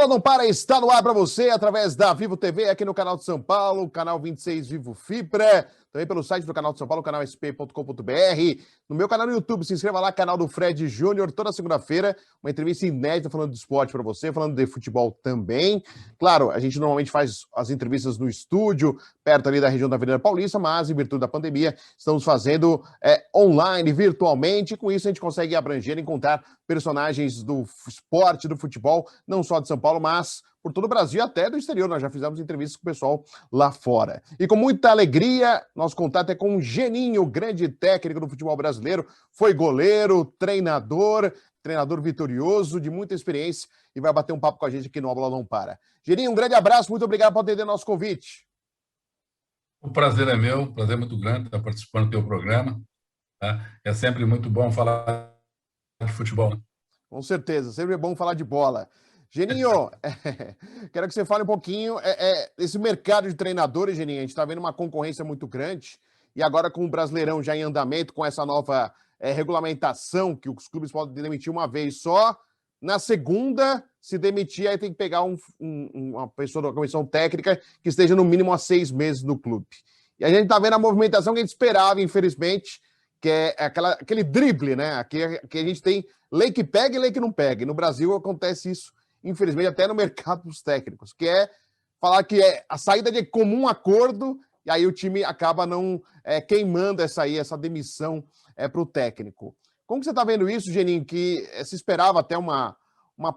Bola Não Para está no ar para você através da Vivo TV, aqui no canal de São Paulo, canal 26 Vivo Fibra, também pelo site do canal de São Paulo, canal sp.com.br, no meu canal no YouTube, se inscreva lá, canal do Fred Júnior, toda segunda-feira, uma entrevista inédita falando de esporte para você, falando de futebol também. Claro, a gente normalmente faz as entrevistas no estúdio, perto ali da região da Avenida Paulista, mas em virtude da pandemia, estamos fazendo online, virtualmente, e com isso a gente consegue abranger e encontrar personagens do esporte, do futebol, não só de São Paulo, mas por todo o Brasil e até do exterior. Nós já fizemos entrevistas com o pessoal lá fora. E com muita alegria, nosso contato é com o Geninho, grande técnico do futebol brasileiro, foi goleiro, treinador vitorioso, de muita experiência, e vai bater um papo com a gente aqui no A Bola Não Para. Geninho, um grande abraço, muito obrigado por atender nosso convite. O prazer é meu, um prazer muito grande estar participando do teu programa. Tá? É sempre muito bom falar de futebol. Com certeza, sempre é bom falar de bola. Geninho, quero que você fale um pouquinho esse mercado de treinadores, Geninho. A gente está vendo uma concorrência muito grande e agora com o Brasileirão já em andamento, com essa nova regulamentação que os clubes podem demitir uma vez só, na segunda, se demitir, aí tem que pegar uma pessoa da comissão técnica que esteja no mínimo há 6 meses no clube. E a gente está vendo a movimentação que a gente esperava, infelizmente, que é aquele drible, né? Que a gente tem lei que pega e lei que não pega. E no Brasil acontece isso, infelizmente, até no mercado dos técnicos, que é falar que é a saída de comum acordo, e aí o time acaba não queimando essa demissão para o técnico. Como que você está vendo isso, Geninho, que se esperava até uma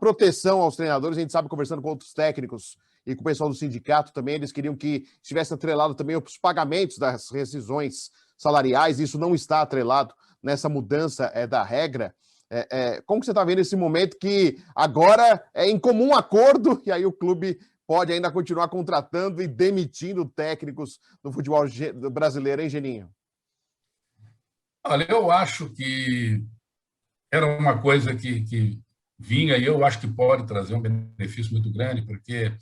proteção aos treinadores? A gente sabe, conversando com outros técnicos e com o pessoal do sindicato também, eles queriam que estivesse atrelado também os pagamentos das rescisões salariais, isso não está atrelado nessa mudança da regra. Como que você está vendo esse momento que agora é em comum acordo e aí o clube pode ainda continuar contratando e demitindo técnicos do futebol brasileiro, hein, Geninho? Olha, eu acho que era uma coisa que vinha e eu acho que pode trazer um benefício muito grande, porque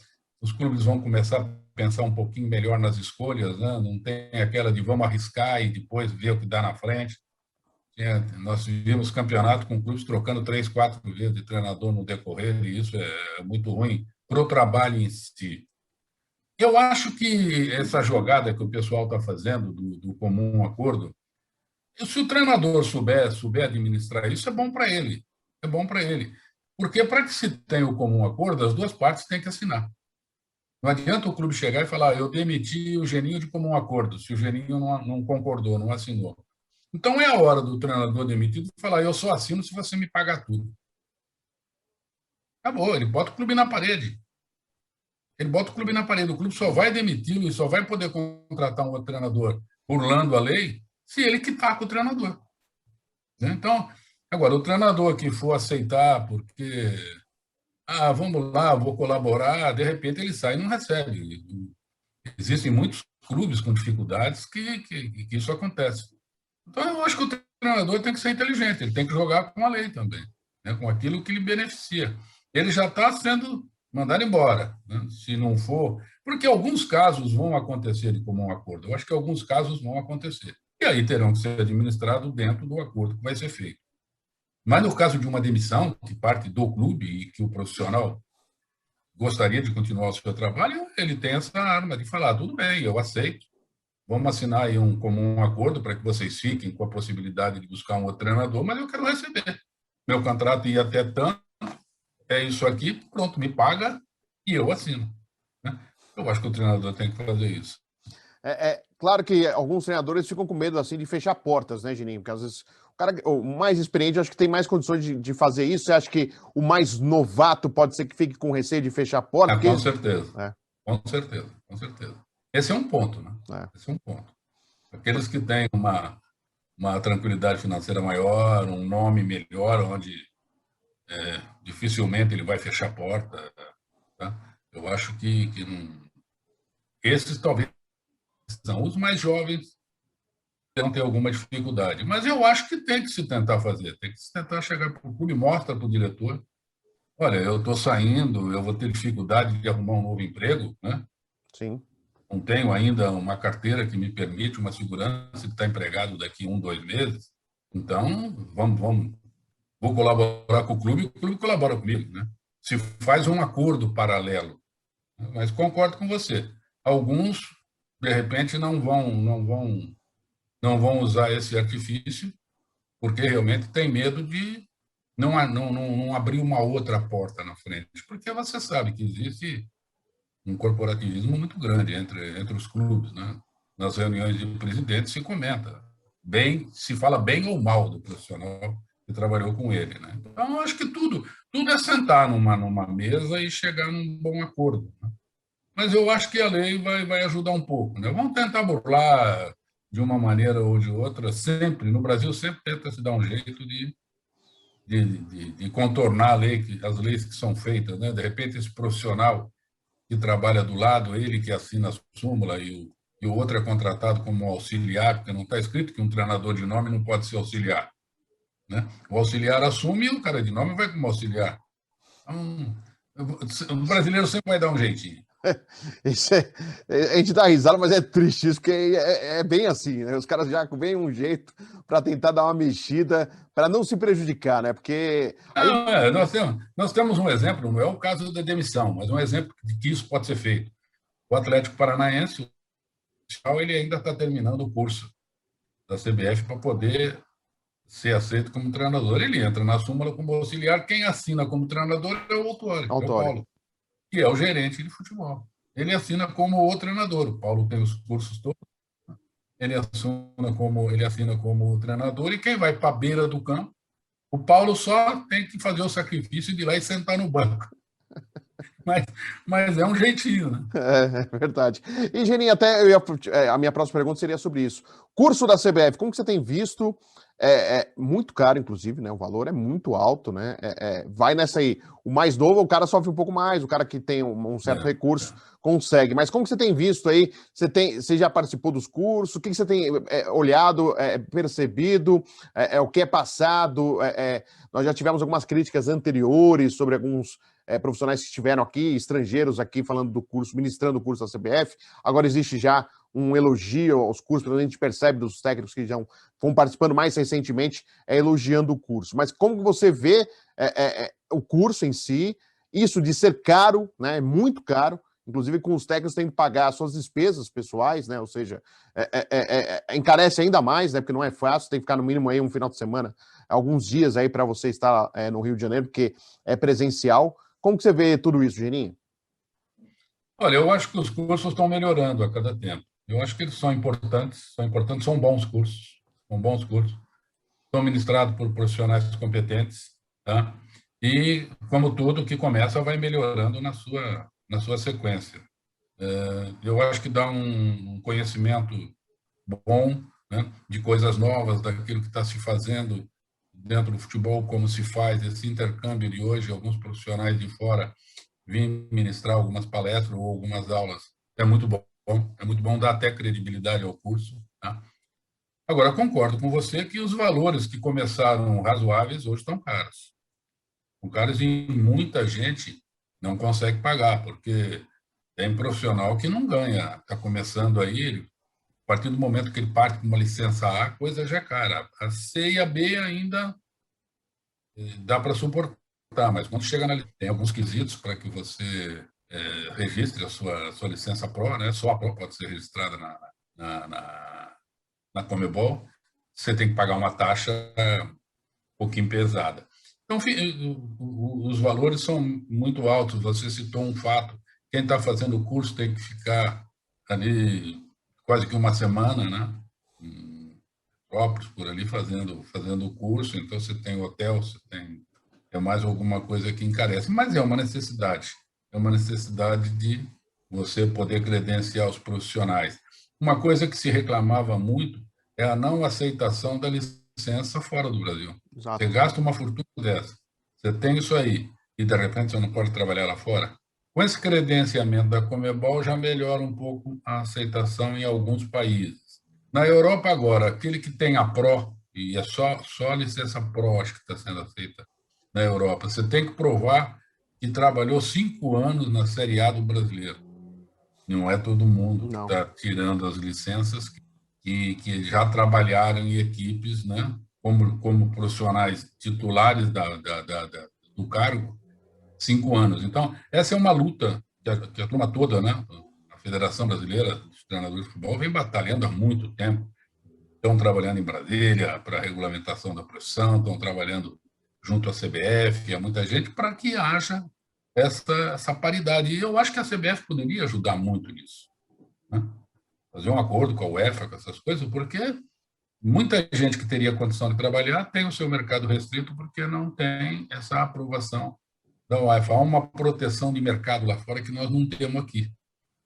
os clubes vão começar a pensar um pouquinho melhor nas escolhas, né? Não tem aquela de vamos arriscar e depois ver o que dá na frente. Nós vimos campeonato com clubes trocando 3, 4 vezes de treinador no decorrer, e isso é muito ruim para o trabalho em si. Eu acho que essa jogada que o pessoal está fazendo do comum acordo, se o treinador souber administrar isso, é bom para ele. É bom para ele. Porque para que se tenha o comum acordo, as duas partes têm que assinar. Não adianta o clube chegar e falar, eu demiti o Geninho de comum acordo, se o Geninho não concordou, não assinou. Então é a hora do treinador demitido falar, eu só assino se você me pagar tudo. Acabou, ele bota o clube na parede. Ele bota o clube na parede. O clube só vai demiti-lo e só vai poder contratar um outro treinador burlando a lei se ele quitar com o treinador. Então, agora, o treinador que for aceitar porque, vamos lá, vou colaborar, de repente ele sai e não recebe. Existem muitos clubes com dificuldades que isso acontece. Então, eu acho que o treinador tem que ser inteligente, ele tem que jogar com a lei também, né, com aquilo que lhe beneficia. Ele já está sendo mandado embora, né, se não for... Porque alguns casos vão acontecer de comum acordo. Eu acho que alguns casos vão acontecer. E aí terão que ser administrados dentro do acordo que vai ser feito. Mas no caso de uma demissão, que parte do clube e que o profissional gostaria de continuar o seu trabalho, ele tem essa arma de falar, tudo bem, eu aceito. Vamos assinar aí um comum acordo para que vocês fiquem com a possibilidade de buscar um outro treinador, mas eu quero receber. Meu contrato ia até tanto, é isso aqui, pronto, me paga e eu assino. Né? Eu acho que o treinador tem que fazer isso. Claro que alguns treinadores ficam com medo assim de fechar portas, né, Geninho? Porque às vezes o mais experiente acho que tem mais condições de fazer isso. Você acha que o mais novato pode ser que fique com receio de fechar portas? Com certeza. Com certeza, com certeza. Esse é um ponto, né? Esse é um ponto. Aqueles que têm uma tranquilidade financeira maior, um nome melhor, onde dificilmente ele vai fechar a porta, tá? Eu acho que não... Esses talvez são os mais jovens que vão ter alguma dificuldade. Mas eu acho que tem que se tentar fazer, tem que se tentar chegar para o clube e mostra para o diretor, olha, eu estou saindo, eu vou ter dificuldade de arrumar um novo emprego, né? Sim. Não tenho ainda uma carteira que me permite uma segurança de estar empregado daqui 1, 2 meses. Então, vou colaborar com o clube colabora comigo, né? se faz um acordo paralelo. Mas concordo com você. Alguns, de repente, não vão usar esse artifício, porque realmente tem medo de não abrir uma outra porta na frente. Porque você sabe que existe um corporativismo muito grande entre os clubes, né? Nas reuniões de presidentes se comenta bem, se fala bem ou mal do profissional que trabalhou com ele, né? Então, acho que tudo é sentar numa mesa e chegar num bom acordo, né? Mas eu acho que a lei vai ajudar um pouco, né? Vamos tentar burlar de uma maneira ou de outra, sempre, no Brasil sempre tenta se dar um jeito de contornar a lei, as leis que são feitas, né? De repente, esse profissional que trabalha do lado, ele que assina a súmula e o outro é contratado como auxiliar, porque não está escrito que um treinador de nome não pode ser auxiliar, né? O auxiliar assume e o cara de nome vai como auxiliar. Então, o brasileiro sempre vai dar um jeitinho. Isso a gente dá risada, mas é triste isso, porque é bem assim, né? Os caras já veem um jeito para tentar dar uma mexida, para não se prejudicar, né? Porque aí, Não, nós temos um exemplo, não é o caso da demissão, mas um exemplo de que isso pode ser feito. O Atlético Paranaense, ele ainda está terminando o curso da CBF para poder ser aceito como treinador. Ele entra na súmula como auxiliar, quem assina como treinador é o Autuori, é o Autório. Paulo, que é o gerente de futebol. Ele assina como o treinador. O Paulo tem os cursos todos, ele assina como treinador, e quem vai para a beira do campo, o Paulo só tem que fazer o sacrifício de ir lá e sentar no banco. Mas é um jeitinho, né? É verdade. E, Geninho, a minha próxima pergunta seria sobre isso. Curso da CBF, como que você tem visto? É muito caro, inclusive, né? O valor é muito alto, né? Vai nessa aí. O mais novo, o cara sofre um pouco mais, o cara que tem um certo recurso consegue. Mas como que você tem visto aí? Você já participou dos cursos? O que você tem olhado, percebido? O que é passado? Nós já tivemos algumas críticas anteriores sobre alguns profissionais que estiveram aqui, estrangeiros aqui, falando do curso, ministrando o curso da CBF. Agora existe já um elogio aos cursos, a gente percebe dos técnicos que já vão participando mais recentemente, elogiando o curso. Mas como que você vê o curso em si, isso de ser caro, né, muito caro, inclusive com os técnicos têm que pagar as suas despesas pessoais, né, ou seja, encarece ainda mais, né, porque não é fácil, tem que ficar no mínimo aí um final de semana, alguns dias aí para você estar no Rio de Janeiro, porque é presencial. Como que você vê tudo isso, Geninho? Olha, eu acho que os cursos estão melhorando a cada tempo. Eu acho que eles são importantes, são bons cursos, são ministrados por profissionais competentes, tá? E, como tudo que começa, vai melhorando na sua sequência. Eu acho que dá um conhecimento bom, né, de coisas novas, daquilo que está se fazendo dentro do futebol, como se faz esse intercâmbio de hoje, alguns profissionais de fora vim ministrar algumas palestras ou algumas aulas. É muito bom, dá até credibilidade ao curso, tá? Agora, concordo com você que os valores que começaram razoáveis hoje estão caros. São caros e muita gente não consegue pagar, porque tem profissional que não ganha, está começando aí, a partir do momento que ele parte com uma licença A, a coisa já é cara. A C e a B ainda dá para suportar, mas quando chega tem alguns quesitos para que você registre a sua licença Pro, né? Só a Pro pode ser registrada na Comebol, você tem que pagar uma taxa um pouquinho pesada. Então, os valores são muito altos. Você citou um fato: quem está fazendo o curso tem que ficar ali quase que uma semana, né? Próprios por ali fazendo o curso. Então, você tem hotel, você tem mais alguma coisa que encarece, mas é uma necessidade. É uma necessidade de você poder credenciar os profissionais. Uma coisa que se reclamava muito é a não aceitação da licença fora do Brasil. Exato. Você gasta uma fortuna dessa, você tem isso aí, e de repente você não pode trabalhar lá fora. Com esse credenciamento da Comebol já melhora um pouco a aceitação em alguns países. Na Europa agora, aquele que tem a Pro, e é só a licença Pro, acho que está sendo aceita na Europa, você tem que provar que trabalhou 5 anos na Série A do brasileiro. Não é todo mundo que está tirando as licenças que já trabalharam em equipes, né, como profissionais titulares do cargo, 5 anos. Então, essa é uma luta que a turma toda, né, a Federação Brasileira dos Treinadores de Futebol vem batalhando há muito tempo. Estão trabalhando em Brasília para a regulamentação da profissão, estão trabalhando junto à CBF, há muita gente, para que haja essa paridade. E eu acho que a CBF poderia ajudar muito nisso, né? Fazer um acordo com a UEFA, com essas coisas, porque muita gente que teria condição de trabalhar tem o seu mercado restrito porque não tem essa aprovação da UEFA. Há uma proteção de mercado lá fora que nós não temos aqui.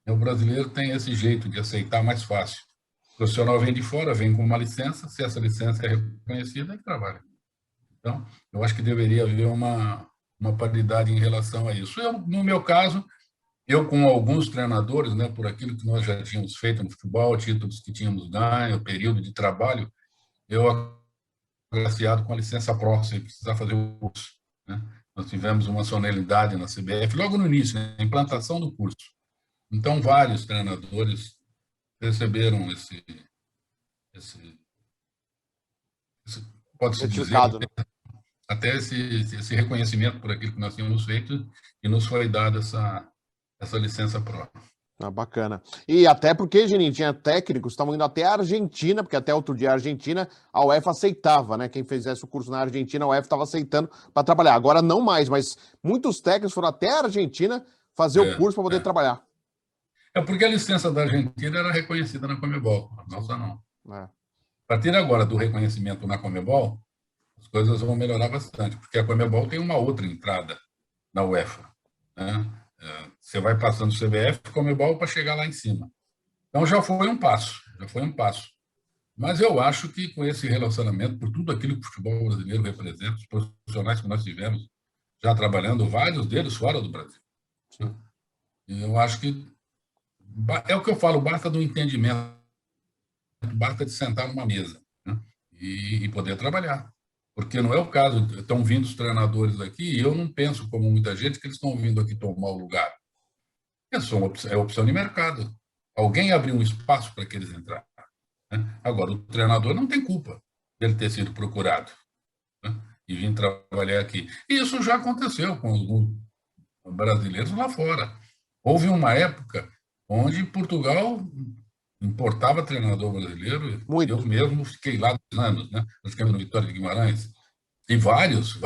O brasileiro tem esse jeito de aceitar mais fácil. O profissional vem de fora, vem com uma licença, se essa licença é reconhecida, ele trabalha. Então, eu acho que deveria haver uma paridade em relação a isso. No meu caso, eu com alguns treinadores, né, por aquilo que nós já tínhamos feito no futebol, títulos que tínhamos ganho, período de trabalho, eu agraciado com a licença pró, sem precisar fazer o curso, né? Nós tivemos uma solenidade na CBF, logo no início, né, a implantação do curso. Então, vários treinadores receberam esse pode-se dizer, né? Até esse reconhecimento por aquilo que nós tínhamos feito e nos foi dada essa licença própria. Ah, bacana. E até porque, Geninho, tinha técnicos que estavam indo até a Argentina, porque até outro dia a Argentina, a UEFA aceitava, né? Quem fizesse o curso na Argentina, a UEFA estava aceitando para trabalhar. Agora não mais, mas muitos técnicos foram até a Argentina fazer o curso para poder trabalhar. É porque a licença da Argentina era reconhecida na Conmebol, a nossa não. A partir agora do reconhecimento na Conmebol, as coisas vão melhorar bastante, porque a Conmebol tem uma outra entrada na UEFA, né? Você vai passando o CBF, Conmebol, para chegar lá em cima. Então já foi um passo. Mas eu acho que com esse relacionamento, por tudo aquilo que o futebol brasileiro representa, os profissionais que nós tivemos já trabalhando, vários deles fora do Brasil. Sim. Eu acho que é o que eu falo, basta do entendimento, basta de sentar numa mesa, né, e poder trabalhar. Porque não é o caso, estão vindo os treinadores aqui e eu não penso, como muita gente, que eles estão vindo aqui tomar o lugar. É opção de mercado. Alguém abriu um espaço para que eles entrarem, né? Agora, o treinador não tem culpa de ele ter sido procurado, né, e vir trabalhar aqui. E isso já aconteceu com alguns brasileiros lá fora. Houve uma época onde Portugal importava treinador brasileiro. Muito. Eu mesmo fiquei lá 2 anos, né? Nós ficamos no Vitória de Guimarães. E vários.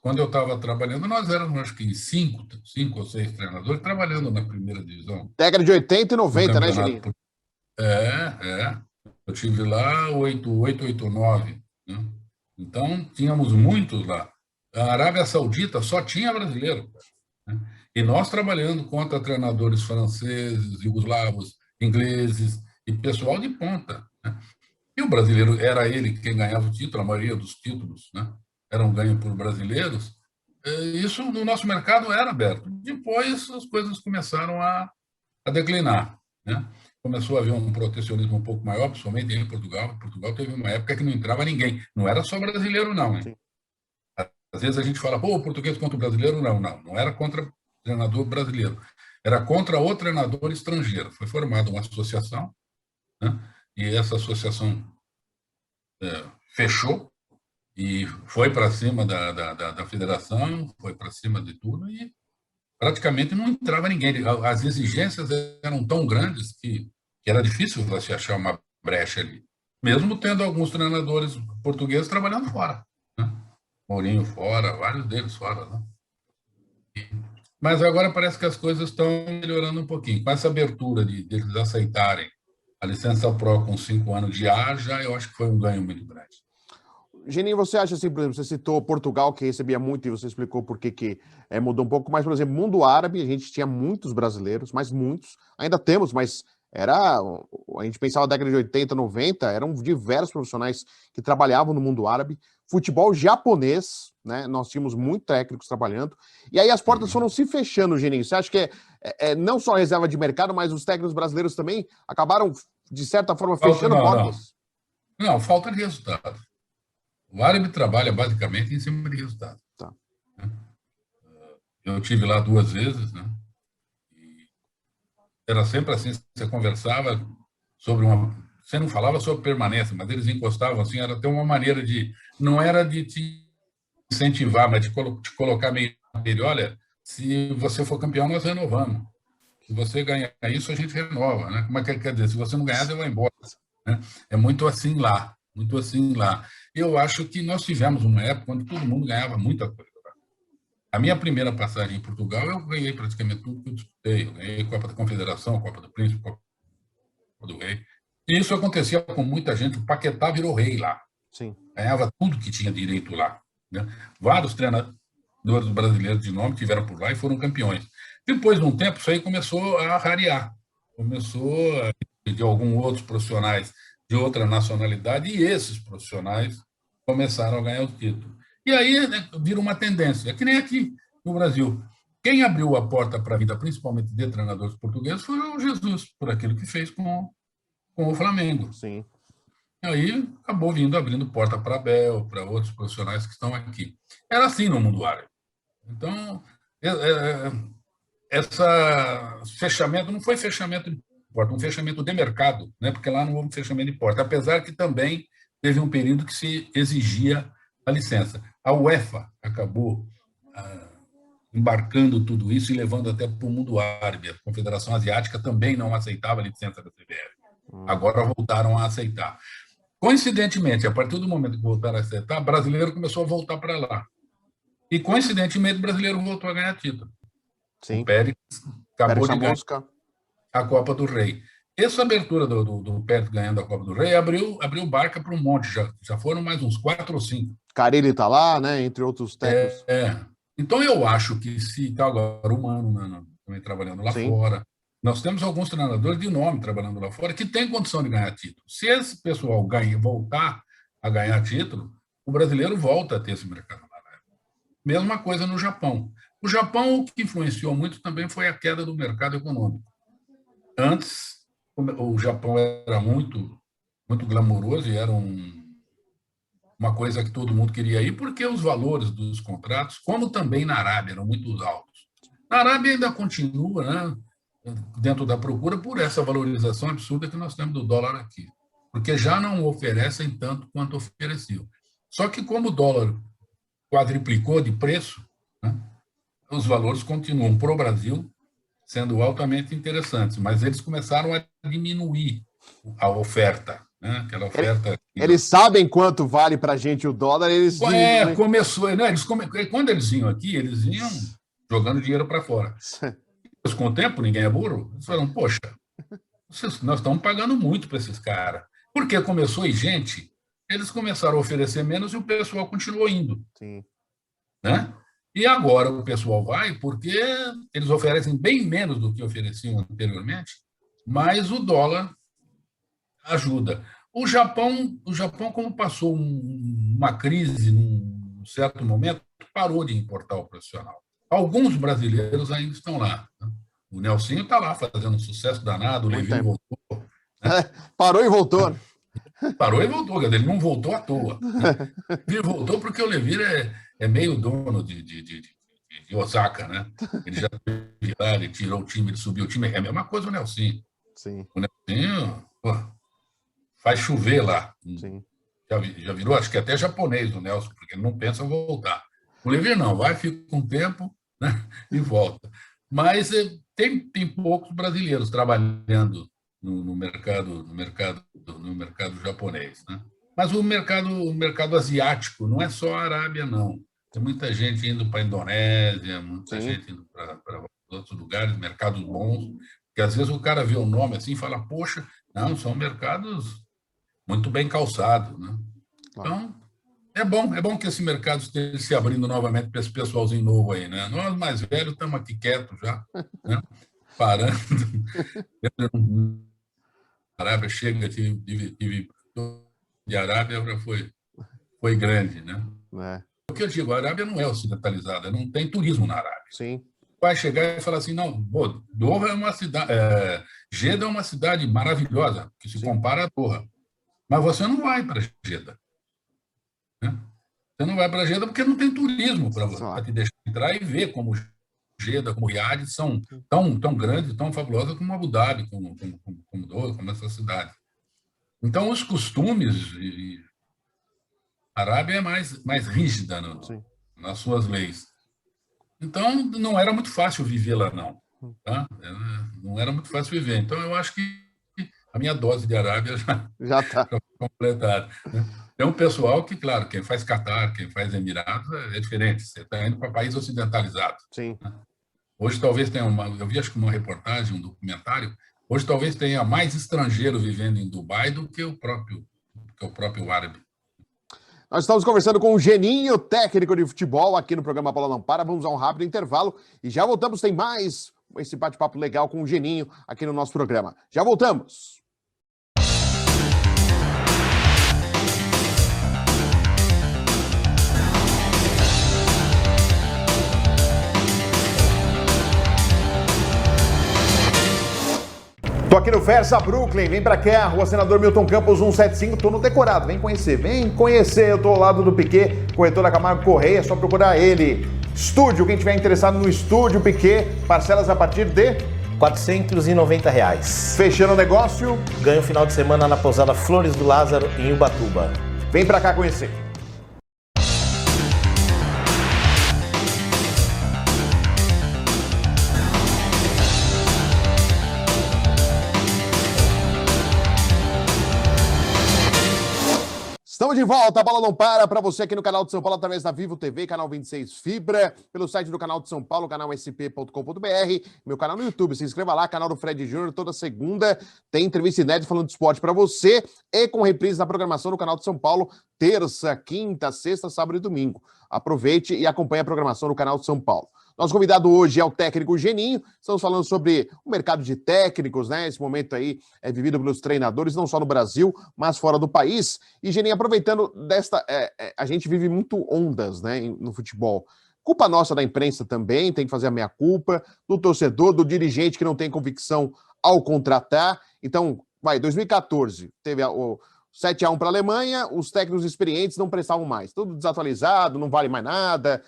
Quando eu estava trabalhando, nós éramos, acho que 5 ou 6 treinadores trabalhando na primeira divisão. Década de 80 e 90, né, Geninho? Eu tive lá 88, 89. Né? Então, tínhamos muitos lá. A Arábia Saudita só tinha brasileiro, né? E nós trabalhando contra treinadores franceses, iugoslavos, ingleses e pessoal de ponta, né? E o brasileiro era ele quem ganhava o título, a maioria dos títulos, né, eram ganhos por brasileiros. Isso no nosso mercado era aberto. Depois as coisas começaram a declinar, né? Começou a haver um protecionismo um pouco maior, principalmente em Portugal. Portugal teve uma época que não entrava ninguém. Não era só brasileiro, não, hein? Às vezes a gente fala, pô, o português contra o brasileiro. Não era contra o treinador brasileiro. Era contra o treinador estrangeiro. Foi formada uma associação, né? E essa associação fechou e foi para cima da federação, foi para cima de tudo e praticamente não entrava ninguém. As exigências eram tão grandes que era difícil você achar uma brecha ali, mesmo tendo alguns treinadores portugueses trabalhando fora, né? Mourinho fora, vários deles fora, né? Mas agora parece que as coisas estão melhorando um pouquinho. Com essa abertura de eles aceitarem a licença Pro com 5 anos de ar, eu acho que foi um ganho muito grande. Geninho, você acha assim, por exemplo, você citou Portugal, que recebia muito, e você explicou por que mudou um pouco, mas, por exemplo, mundo árabe, a gente tinha muitos brasileiros, mas muitos, ainda temos, mas a gente pensava na década de 80, 90, eram diversos profissionais que trabalhavam no mundo árabe. Futebol japonês, né? Nós tínhamos muitos técnicos trabalhando, e aí as portas foram se fechando, Geninho. Você acha que não só a reserva de mercado, mas os técnicos brasileiros também acabaram, de certa forma, fechando portas? Não, falta de resultado. O árabe trabalha basicamente em cima de resultado. Tá. Eu estive lá 2 vezes, né? E era sempre assim, você conversava sobre você não falava sobre permanência, mas eles encostavam assim, era até uma maneira de, não era de te incentivar, mas de te colocar meio, olha, se você for campeão, nós renovamos. Se você ganhar isso, a gente renova, né? Como é que quer dizer? Se você não ganhar, você vai embora, né? É muito assim lá, muito assim lá. Eu acho que nós tivemos uma época onde todo mundo ganhava muita coisa. A minha primeira passagem em Portugal, eu ganhei praticamente tudo que eu disputei. Eu ganhei Copa da Confederação, Copa do Príncipe, Copa do Rei. E isso acontecia com muita gente. O Paquetá virou rei lá. Sim. Ganhava tudo que tinha direito lá, né? Vários treinadores brasileiros de nome tiveram por lá e foram campeões. Depois de um tempo, isso aí começou a rarear. Começou de alguns outros profissionais de outra nacionalidade, e esses profissionais começaram a ganhar o título. E aí, né, vira uma tendência. É que nem aqui no Brasil. Quem abriu a porta para a vida, principalmente de treinadores portugueses, foi o Jesus, por aquilo que fez com o Flamengo. Sim. Aí acabou vindo, abrindo porta para a Abel, para outros profissionais que estão aqui. Era assim no mundo árabe. Então, essa fechamento não foi fechamento de porta, um fechamento de mercado, né? Porque lá não houve fechamento de porta, apesar que também teve um período que se exigia a licença. A UEFA acabou embarcando tudo isso e levando até para o mundo árabe. A Confederação Asiática também não aceitava a licença da CBF. Agora voltaram a aceitar. Coincidentemente, a partir do momento que voltaram a aceitar, o brasileiro começou a voltar para lá. E, coincidentemente, o brasileiro voltou a ganhar título. Sim. O Pérez acabou de ganhar a Copa do Rei. Essa abertura do Pérez ganhando a Copa do Rei abriu barca para um monte. Já foram mais uns 4 ou 5. Carille está lá, né? Entre outros técnicos. Então, eu acho que se está agora o Mano também trabalhando lá fora. Nós temos alguns treinadores de nome trabalhando lá fora que têm condição de ganhar título. Se esse pessoal voltar a ganhar título, o brasileiro volta a ter esse mercado. Mesma coisa no Japão. O Japão, o que influenciou muito também foi a queda do mercado econômico. Antes, o Japão era muito, muito glamouroso e era uma coisa que todo mundo queria ir, porque os valores dos contratos, como também na Arábia, eram muito altos. Na Arábia ainda continua, né, dentro da procura por essa valorização absurda que nós temos do dólar aqui, porque já não oferecem tanto quanto ofereciam. Só que como o dólar quadriplicou de preço, né, os valores continuam para o Brasil sendo altamente interessantes, mas eles começaram a diminuir a oferta, né? Aquela oferta. Eles sabem quanto vale para a gente o dólar, eles diminuem. Começou, né? Quando eles vinham aqui, eles vinham jogando dinheiro para fora. Mas, com o tempo, ninguém é burro. Eles falaram, poxa, nós estamos pagando muito para esses caras. Porque começou a ir gente, eles começaram a oferecer menos e o pessoal continuou indo. Sim. Né? E agora o pessoal vai porque eles oferecem bem menos do que ofereciam anteriormente, mas o dólar ajuda. O Japão, como passou uma crise num certo momento, parou de importar o profissional. Alguns brasileiros ainda estão lá. Né? O Nelsinho está lá fazendo um sucesso danado, o Levinho voltou. Né? Parou e voltou. Parou e voltou, ele não voltou à toa. Né? Ele voltou porque o Levir é meio dono de Osaka, né? Ele já teve lá, ele tirou o time, ele subiu o time. É a mesma coisa o Nelsinho. Sim. O Nelsinho faz chover lá. Sim. Já virou, acho que até japonês o Nelson, porque ele não pensa em voltar. O Levir não, vai, fica um tempo, né, e volta. Mas tem poucos brasileiros trabalhando no mercado japonês, né? Mas o mercado asiático não é só a Arábia, não. Tem muita gente indo para a Indonésia, muita gente indo para outros lugares, mercados bons, que às vezes o cara vê o nome assim e fala, poxa, não, são mercados muito bem calçados, né? Então, é bom que esse mercado esteja se abrindo novamente para esse pessoalzinho novo aí, né? Nós mais velhos estamos aqui quietos já, né? Parando. A Arábia chega, tive de Arábia foi grande, né? O que eu digo, a Arábia não é ocidentalizada, não tem turismo na Arábia. Sim. Vai chegar e falar assim, não, Doha é uma cidade, Jeddah é uma cidade maravilhosa, que se compara a Doha. Mas você não vai para Jeddah. Né? Você não vai para Jeddah porque não tem turismo para te deixar entrar e ver como Jeddah, como Riad são tão grandes, tão fabulosas como Abu Dhabi, como Doha, como essa cidade. Então, os costumes, a Arábia é mais rígida nas suas leis. Então, não era muito fácil viver lá, não. Tá? Não era muito fácil viver. Então, eu acho que a minha dose de Arábia Já está. já foi completada. Né? Tem um pessoal que, claro, quem faz Catar, quem faz Emirados, é diferente. Você está indo para país ocidentalizado. Sim. Né? Hoje talvez tenha eu vi acho que uma reportagem, um documentário, hoje talvez tenha mais estrangeiro vivendo em Dubai do que o próprio árabe. Nós estamos conversando com o Geninho, técnico de futebol, aqui no programa Bola Não Para. Vamos a um rápido intervalo e já voltamos. Tem mais esse bate-papo legal com o Geninho aqui no nosso programa. Já voltamos. Tô aqui no Versa Brooklyn, vem pra cá, Rua Senador Milton Campos 175, tô no decorado, vem conhecer, eu tô ao lado do Piquet, corretor da Camargo Correia, é só procurar ele. Estúdio, quem tiver interessado no estúdio Piquet, parcelas a partir de R$ 490. Fechando o negócio, ganha o final de semana na pousada Flores do Lázaro, em Ubatuba. Vem pra cá conhecer. Estamos de volta, a bola não para você aqui no canal de São Paulo, através da Vivo TV, canal 26 Fibra, pelo site do canal de São Paulo, canal sp.com.br, meu canal no YouTube, se inscreva lá, canal do Fred Júnior, toda segunda tem entrevista inédita falando de esporte para você e com reprise na programação no canal de São Paulo, terça, quinta, sexta, sábado e domingo. Aproveite e acompanhe a programação no canal de São Paulo. Nosso convidado hoje é o técnico Geninho. Estamos falando sobre o mercado de técnicos, né? Esse momento aí é vivido pelos treinadores, não só no Brasil, mas fora do país. E, Geninho, aproveitando desta... a gente vive muito ondas, né, no futebol. Culpa nossa da imprensa também, tem que fazer a meia-culpa, do torcedor, do dirigente que não tem convicção ao contratar. Então, 2014, teve o 7-1 para a Alemanha, os técnicos experientes não prestavam mais. Tudo desatualizado, não vale mais nada...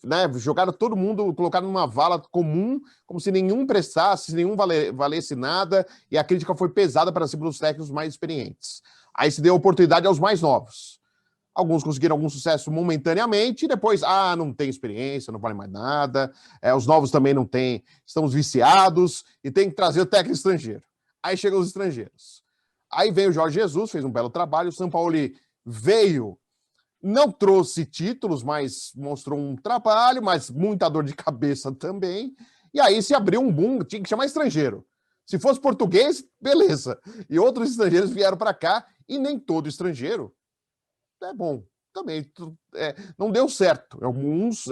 Né, jogaram todo mundo, colocaram numa vala comum, como se nenhum prestasse, se nenhum valesse nada, e a crítica foi pesada para cima dos técnicos mais experientes. Aí se deu oportunidade aos mais novos. Alguns conseguiram algum sucesso momentaneamente, e depois, não tem experiência, não vale mais nada, os novos também não têm, estamos viciados, e tem que trazer o técnico estrangeiro. Aí chegam os estrangeiros. Aí veio o Jorge Jesus, fez um belo trabalho, o Sampaoli veio... Não trouxe títulos, mas mostrou um trabalho, mas muita dor de cabeça também. E aí se abriu um boom, tinha que chamar estrangeiro. Se fosse português, beleza. E outros estrangeiros vieram para cá, e nem todo estrangeiro é bom. Também não deu certo. Alguns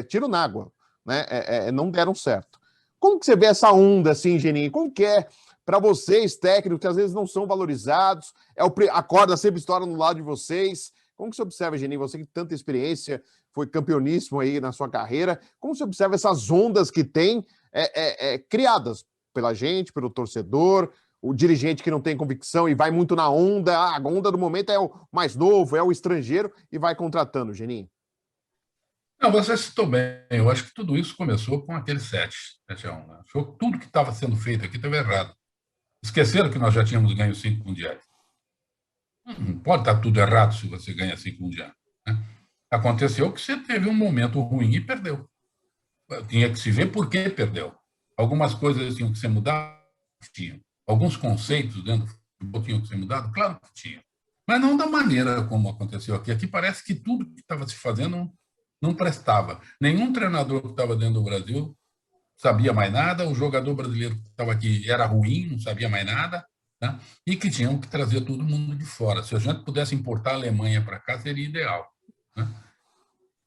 tiro na água, né? Não deram certo. Como que você vê essa onda, assim, Geninho? Como que é para vocês, técnicos, que às vezes não são valorizados? A corda sempre estoura no lado de vocês. Como que você observa, Geninho, você que tem tanta experiência, foi campeoníssimo aí na sua carreira, como você observa essas ondas que tem criadas pela gente, pelo torcedor, o dirigente que não tem convicção e vai muito na onda, a onda do momento é o mais novo, é o estrangeiro e vai contratando, Geninho? Não, você citou bem, eu acho que tudo isso começou com aquele 7-1, né? Tudo que estava sendo feito aqui estava errado. Esqueceram que nós já tínhamos ganho 5 mundiais. Não pode estar tudo errado se você ganha 5 mundiais. Né? Aconteceu que você teve um momento ruim e perdeu. Tinha que se ver por que perdeu. Algumas coisas tinham que ser mudadas, tinham. Alguns conceitos dentro do futebol tinham que ser mudados, claro que tinham. Mas não da maneira como aconteceu aqui. Aqui parece que tudo que estava se fazendo não prestava. Nenhum treinador que estava dentro do Brasil sabia mais nada, o jogador brasileiro que estava aqui era ruim, não sabia mais nada. Né? E que tinham que trazer todo mundo de fora. Se a gente pudesse importar a Alemanha para cá, seria ideal. Né?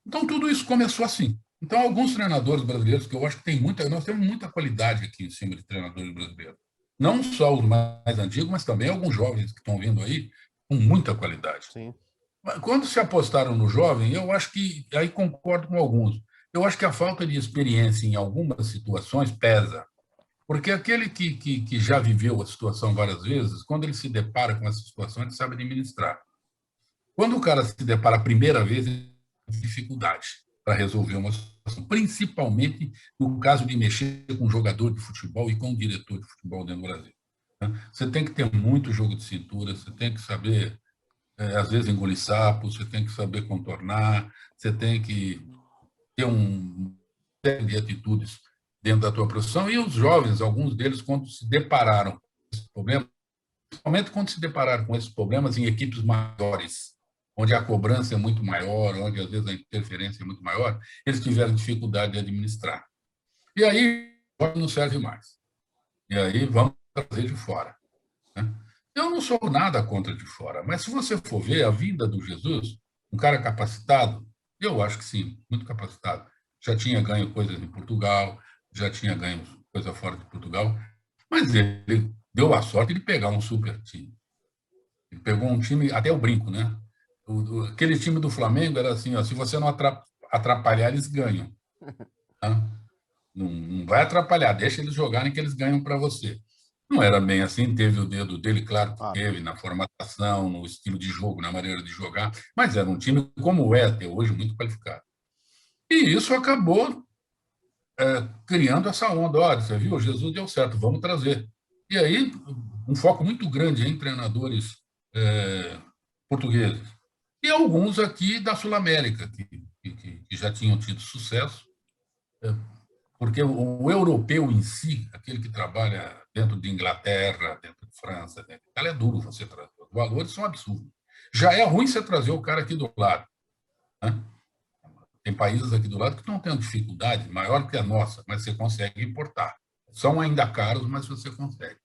Então, tudo isso começou assim. Então, alguns treinadores brasileiros, que eu acho que nós temos muita qualidade aqui em cima de treinadores brasileiros. Não só os mais antigos, mas também alguns jovens que estão vindo aí com muita qualidade. Sim. Quando se apostaram no jovem, eu acho que, aí concordo com alguns, eu acho que a falta de experiência em algumas situações pesa. Porque aquele que já viveu a situação várias vezes, quando ele se depara com essa situação, ele sabe administrar. Quando o cara se depara a primeira vez, ele tem dificuldade para resolver uma situação, principalmente no caso de mexer com um jogador de futebol e com um diretor de futebol dentro do Brasil. Você tem que ter muito jogo de cintura, você tem que saber, às vezes, engolir sapo, você tem que saber contornar, você tem que ter série de atitudes dentro da tua profissão, e os jovens, alguns deles, quando se depararam com esse problema, principalmente quando se depararam com esses problemas em equipes maiores, onde a cobrança é muito maior, onde às vezes a interferência é muito maior, eles tiveram dificuldade de administrar. E aí, não serve mais. E aí, vamos trazer de fora. Né? Eu não sou nada contra de fora, mas se você for ver a vida do Jesus, um cara capacitado, eu acho que sim, muito capacitado. Já tinha ganho coisas em Portugal, já tinha ganho coisa fora de Portugal, mas ele deu a sorte de pegar um super time. Ele pegou um time, até o brinco, né? Aquele time do Flamengo era assim, ó, se você não atrapalhar, eles ganham. Tá? Não vai atrapalhar, deixa eles jogarem que eles ganham para você. Não era bem assim, teve o dedo dele, claro que teve, na formatação, no estilo de jogo, na maneira de jogar, mas era um time como é até hoje, muito qualificado. E isso acabou criando essa onda. Olha, você viu, Jesus deu certo, vamos trazer. E aí, um foco muito grande em treinadores portugueses. E alguns aqui da Sul-América, que já tinham tido sucesso, porque o europeu em si, aquele que trabalha dentro de Inglaterra, dentro de França, dentro de Itália, é duro você trazer. Os valores são absurdos. Já é ruim você trazer o cara aqui do lado. Né? Tem países aqui do lado que estão tendo dificuldade maior que a nossa, mas você consegue importar. São ainda caros, mas você consegue.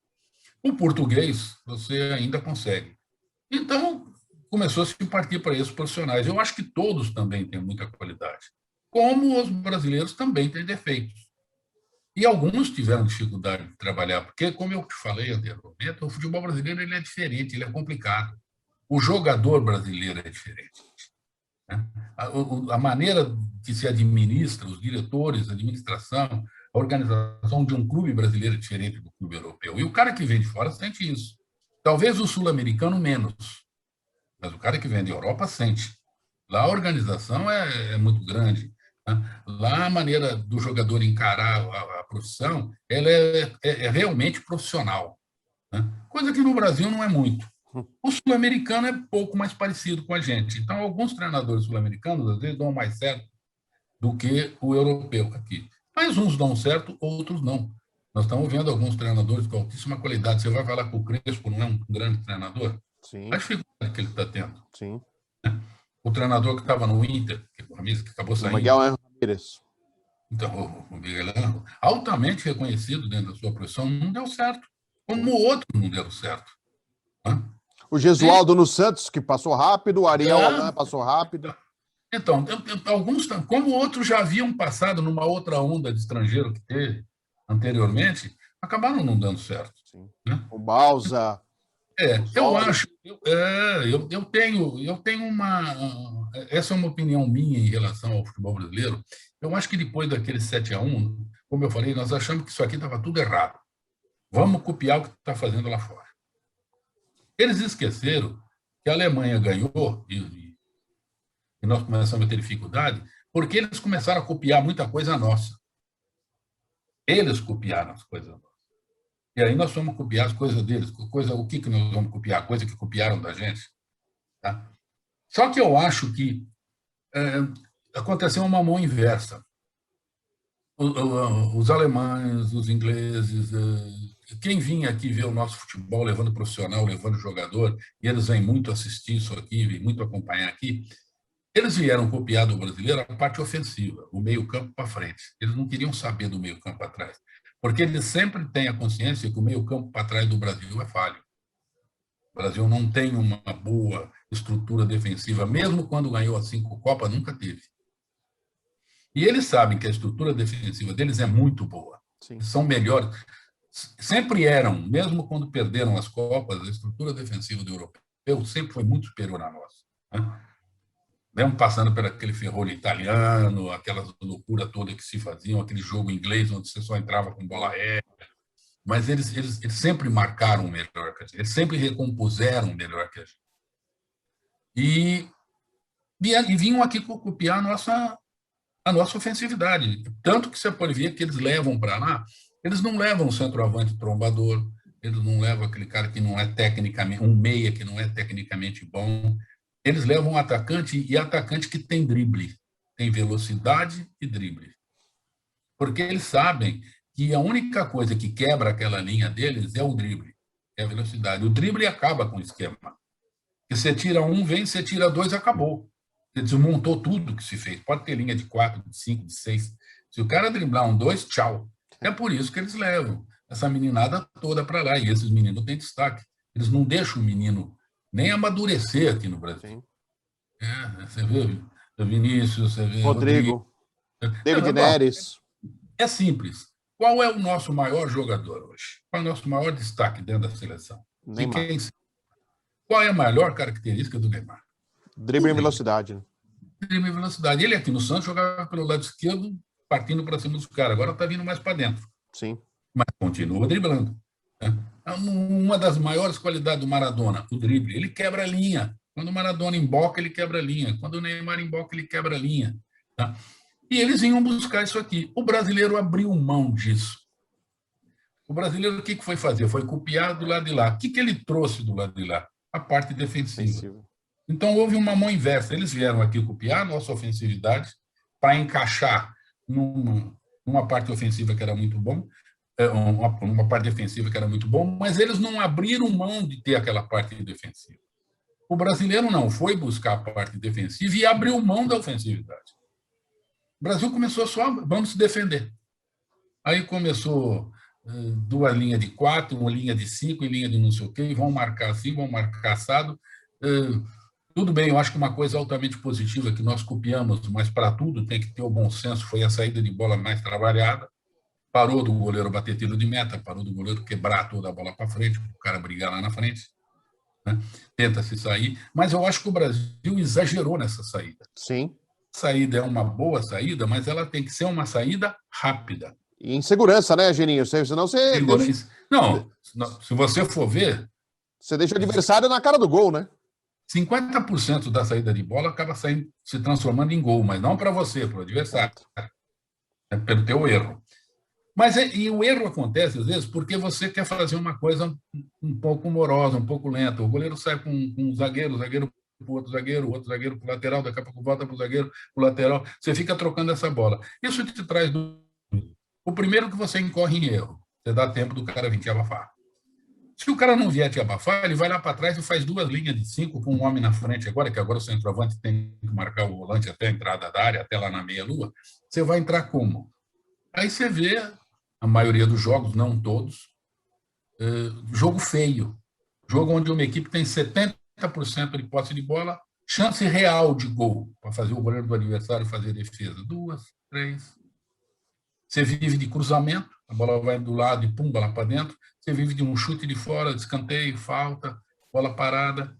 O português, você ainda consegue. Então, começou a se partir para esses profissionais. Eu acho que todos também têm muita qualidade, como os brasileiros também têm defeitos. E alguns tiveram dificuldade de trabalhar, porque, como eu te falei anteriormente, o futebol brasileiro ele é diferente, ele é complicado. O jogador brasileiro é diferente. Né? A maneira que se administra, os diretores, a administração, a organização de um clube brasileiro é diferente do clube europeu. E o cara que vem de fora sente isso. Talvez o sul-americano menos, mas o cara que vem da Europa sente. Lá a organização é muito grande. Né? Lá a maneira do jogador encarar a profissão ela é realmente profissional. Né? Coisa que no Brasil não é muito. O sul-americano é pouco mais parecido com a gente. Então, alguns treinadores sul-americanos, às vezes, dão mais certo do que o europeu aqui. Mas uns dão certo, outros não. Nós estamos vendo alguns treinadores com altíssima qualidade. Você vai falar que o Crespo não é um grande treinador? Sim. A dificuldade que ele está tendo. Sim. O treinador que estava no Inter, que acabou saindo. O Miguel Ramírez. Então, o Miguel Angel, altamente reconhecido dentro da sua profissão, não deu certo. Como o outro não deu certo. Né? O Gesualdo no Santos, que passou rápido, o Ariel Holan passou rápido. Então, alguns, como outros já haviam passado numa outra onda de estrangeiro que teve anteriormente, acabaram não dando certo. Né? O Balsa. Eu acho, eu tenho uma, essa é uma opinião minha em relação ao futebol brasileiro. Eu acho que depois daquele 7-1, como eu falei, nós achamos que isso aqui estava tudo errado. Vamos copiar o que está fazendo lá fora. Eles esqueceram que a Alemanha ganhou e nós começamos a ter dificuldade porque eles começaram a copiar muita coisa nossa. Eles copiaram as coisas nossas. E aí nós vamos copiar as coisas deles. O que nós vamos copiar? Coisa que copiaram da gente. Tá? Só que eu acho que aconteceu uma mão inversa. Os alemães, os ingleses, quem vinha aqui ver o nosso futebol, levando profissional, levando jogador, e eles vêm muito assistir isso aqui, vêm muito acompanhar aqui, eles vieram copiar do brasileiro a parte ofensiva, o meio-campo para frente. Eles não queriam saber do meio-campo para trás, porque eles sempre têm a consciência que o meio-campo para trás do Brasil é falho. O Brasil não tem uma boa estrutura defensiva, mesmo quando ganhou as 5 Copas, nunca teve. E eles sabem que a estrutura defensiva deles é muito boa. Sim. São melhores. Sempre eram, mesmo quando perderam as Copas, a estrutura defensiva do europeu sempre foi muito superior à nossa. Né? Mesmo passando por aquele ferrolho italiano, aquela loucura toda que se faziam, aquele jogo inglês onde você só entrava com bola aérea. Mas eles sempre marcaram melhor que a gente. Eles sempre recompuseram melhor que a gente. E vinham aqui copiar a nossa ofensividade. Tanto que você pode ver que eles levam para lá, eles não levam o centroavante trombador, eles não levam aquele cara que não é tecnicamente, um meia que não é tecnicamente bom, eles levam um atacante, e atacante que tem drible, tem velocidade e drible. porque eles sabem que a única coisa que quebra aquela linha deles é o drible, é a velocidade. O drible acaba com o esquema. Porque você tira um, vem, você tira dois, acabou. Você desmontou tudo que se fez. Pode ter linha de 4, de 5, de 6. Se o cara driblar um 2, tchau. É por isso que eles levam essa meninada toda para lá. E esses meninos têm destaque. Eles não deixam o menino nem amadurecer aqui no Brasil. Você vê o Vinícius, você vê Rodrigo, David Neres. É simples. Qual é o nosso maior jogador hoje? Qual é o nosso maior destaque dentro da seleção? Neymar. Qual é a melhor característica do Neymar? Drible e velocidade. Né? Drible e velocidade. Ele aqui no Santos jogava pelo lado esquerdo, partindo para cima dos caras. Agora está vindo mais para dentro. Sim. Mas continua driblando. Né? Uma das maiores qualidades do Maradona, o drible. Ele quebra a linha. Quando o Maradona emboca, ele quebra a linha. Quando o Neymar emboca, ele quebra a linha. Tá? E eles iam buscar isso aqui. O brasileiro abriu mão disso. O brasileiro, o que foi fazer? Foi copiar do lado de lá. O que ele trouxe do lado de lá? A parte defensiva. Então, houve uma mão inversa. Eles vieram aqui copiar a nossa ofensividade para encaixar numa parte ofensiva que era muito bom, uma parte defensiva que era muito bom, mas eles não abriram mão de ter aquela parte defensiva. O brasileiro não foi buscar a parte defensiva e abriu mão da ofensividade. O Brasil começou só, vamos se defender. Aí começou duas linhas de 4, uma linha de 5 e linha de não sei o quê, vão marcar assim, vão marcar assado. Tudo bem, eu acho que uma coisa altamente positiva que nós copiamos, mas para tudo tem que ter o bom senso, foi a saída de bola mais trabalhada. Parou do goleiro bater tiro de meta, parou do goleiro quebrar toda a bola para frente, para o cara brigar lá na frente. Né? Tenta se sair, mas eu acho que o Brasil exagerou nessa saída. Sim. A saída é uma boa saída, mas ela tem que ser uma saída rápida. E em segurança, né, Geninho? Senão você... Não, se você for ver... Você deixa o adversário na cara do gol, né? 50% da saída de bola acaba se transformando em gol, mas não para você, para o adversário. É pelo teu erro. E o erro acontece, às vezes, porque você quer fazer uma coisa um pouco morosa, um pouco lenta. O goleiro sai com um zagueiro, o zagueiro para o outro zagueiro para o lateral, daqui a pouco volta para o zagueiro, para o lateral. Você fica trocando essa bola. Isso te traz o primeiro que você incorre em erro. Você dá tempo do cara vir te abafar. Se o cara não vier te abafar, ele vai lá para trás e faz duas linhas de 5 com um homem na frente agora, que agora o centroavante tem que marcar o volante até a entrada da área, até lá na meia-lua. Você vai entrar como? Aí você vê a maioria dos jogos, não todos, jogo feio. Jogo onde uma equipe tem 70% de posse de bola, chance real de gol, para fazer o goleiro do adversário fazer defesa. 2, 3. Você vive de cruzamento, a bola vai do lado e pumba lá para dentro. Você vive de um chute de fora, de escanteio, falta, bola parada.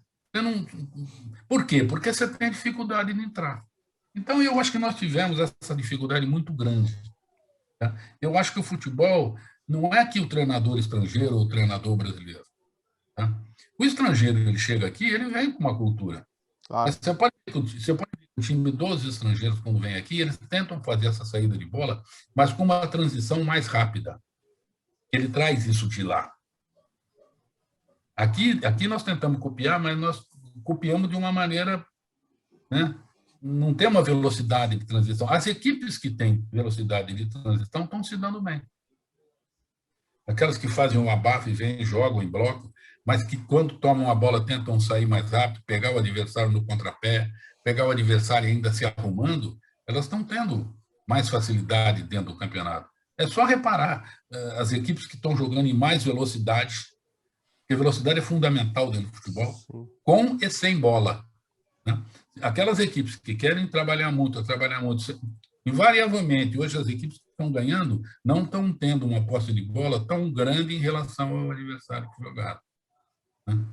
Por quê? Porque você tem dificuldade de entrar. Então, eu acho que nós tivemos essa dificuldade muito grande. Tá? Eu acho que o futebol não é que o treinador estrangeiro ou o treinador brasileiro. Tá? O estrangeiro, ele chega aqui, ele vem com uma cultura. Claro. Você pode ver um time de 12 estrangeiros, quando vem aqui, eles tentam fazer essa saída de bola, mas com uma transição mais rápida. Ele traz isso de lá. Aqui nós tentamos copiar, mas nós copiamos de uma maneira... Né? Não tem uma velocidade de transição. As equipes que têm velocidade de transição estão se dando bem. Aquelas que fazem um abafo e vêm, jogam em bloco, mas que quando tomam a bola tentam sair mais rápido, pegar o adversário no contrapé, pegar o adversário ainda se arrumando, elas estão tendo mais facilidade dentro do campeonato. É só reparar as equipes que estão jogando em mais velocidade, porque velocidade é fundamental dentro do futebol, com e sem bola. Né? Aquelas equipes que querem trabalhar muito, invariavelmente, hoje as equipes que estão ganhando não estão tendo uma posse de bola tão grande em relação ao adversário que jogaram. Né?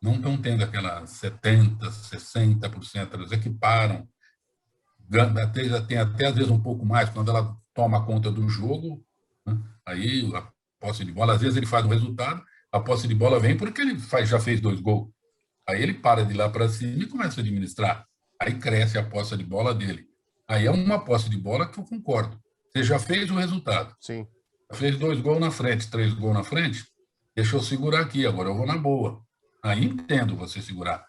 Não estão tendo aquelas 70%, 60%, elas equiparam. Tem até, às vezes, um pouco mais quando ela toma conta do jogo. Né? Aí, a posse de bola, às vezes ele faz um resultado, a posse de bola vem porque ele já fez 2 gols. Aí ele para de lá para cima e começa a administrar. Aí cresce a posse de bola dele. Aí é uma posse de bola que eu concordo. Você já fez o resultado. Sim. Já fez 2 gols na frente, 3 gols na frente. Deixa eu segurar aqui, agora eu vou na boa. Aí entendo você segurar.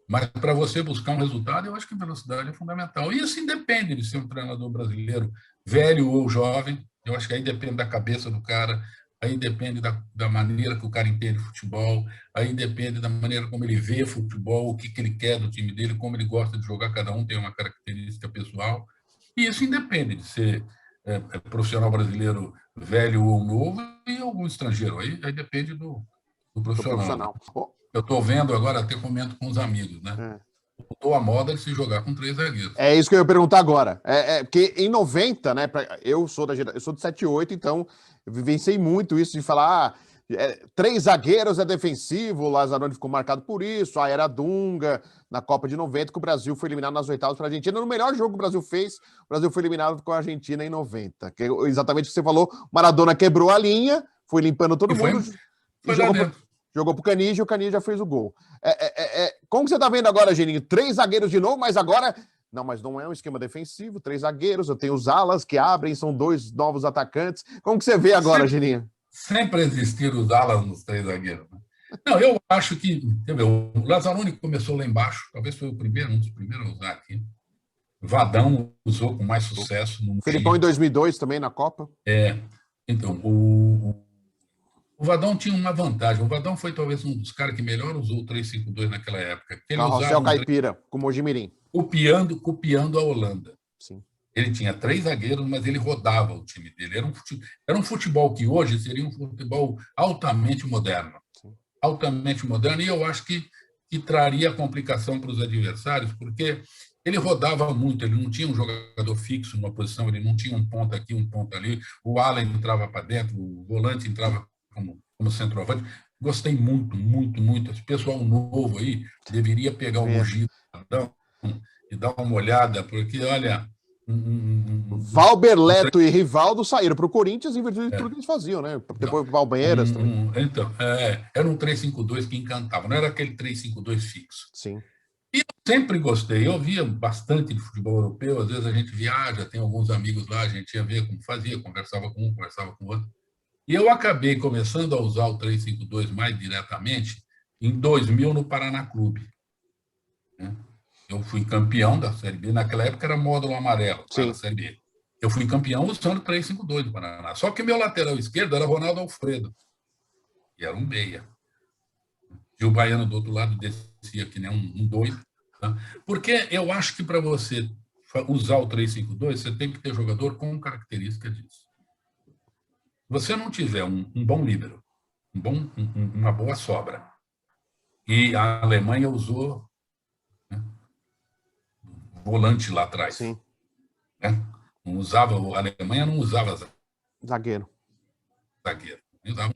Mas para você buscar um resultado, eu acho que velocidade é fundamental. E isso independe de ser um treinador brasileiro, velho ou jovem. Eu acho que aí depende da cabeça do cara, aí depende da maneira que o cara entende futebol, aí depende da maneira como ele vê futebol, o que ele quer do time dele, como ele gosta de jogar, cada um tem uma característica pessoal, e isso independe de ser profissional brasileiro velho ou novo e algum estrangeiro, aí depende do profissional. Né? Eu estou vendo agora, até comento com os amigos, né? Voltou a moda de se jogar com 3 zagueiros. É isso que eu ia perguntar agora. Porque em 90, né? Eu sou de 78, então eu vivenciei muito isso de falar: 3 zagueiros é defensivo, o Lazzaroni ficou marcado por isso, a era Dunga, na Copa de 90, que o Brasil foi eliminado nas oitavas para a Argentina. No melhor jogo que o Brasil fez, o Brasil foi eliminado com a Argentina em 90. Que é exatamente o que você falou, Maradona quebrou a linha, foi limpando todo mundo. Foi lá dentro. Jogou pro Canija e o Canija já fez o gol. Como você tá vendo agora, Geninho? 3 zagueiros de novo, mas agora... Não, mas não é um esquema defensivo, 3 zagueiros, eu tenho os alas que abrem, são 2 novos atacantes. Como que você vê agora, Geninho? Sempre existiram os alas nos 3 zagueiros. Né? Não, eu acho que... O Lazzaroni começou lá embaixo, talvez foi um dos primeiros a usar aqui. Vadão usou com mais sucesso. No Felipão em 2002 também, na Copa. Então, o Vadão tinha uma vantagem. O Vadão foi talvez um dos caras que melhor usou o 3-5-2 naquela época. Carrossel Caipira, com o Mojimirim. Copiando a Holanda. Sim. Ele tinha 3 zagueiros, mas ele rodava o time dele. Era um futebol que hoje seria um futebol altamente moderno. Sim. Altamente moderno, e eu acho que traria complicação para os adversários, porque ele rodava muito, ele não tinha um jogador fixo numa posição, ele não tinha um ponto aqui, um ponto ali. O Allen entrava para dentro, o volante entrava como centroavante. Gostei muito, muito, muito. Esse pessoal novo aí deveria pegar o Mugido e dar uma olhada, porque, olha... Valber, Leto e Rivaldo saíram para o Corinthians em virtude de tudo que eles faziam, né? Depois o Valbeiras também. Então, era um 3-5-2 que encantava, não era aquele 3-5-2 fixo. Sim. E eu sempre gostei, eu via bastante de futebol europeu, às vezes a gente viaja, tem alguns amigos lá, a gente ia ver como fazia, conversava com um, conversava com o outro. E eu acabei começando a usar o 3-5-2 mais diretamente em 2000 no Paraná Clube. Eu fui campeão da Série B, naquela época era módulo amarelo, a Série B. Eu fui campeão usando o 3-5-2 do Paraná. Só que meu lateral esquerdo era Ronaldo Alfredo, e era um meia. E o baiano do outro lado descia que nem um doido. Tá? Porque eu acho que para você usar o 3-5-2, você tem que ter jogador com característica disso. Se você não tiver um bom líbero, uma boa sobra, e a Alemanha usou volante lá atrás. Sim. Né? A Alemanha não usava zagueiro. Usavam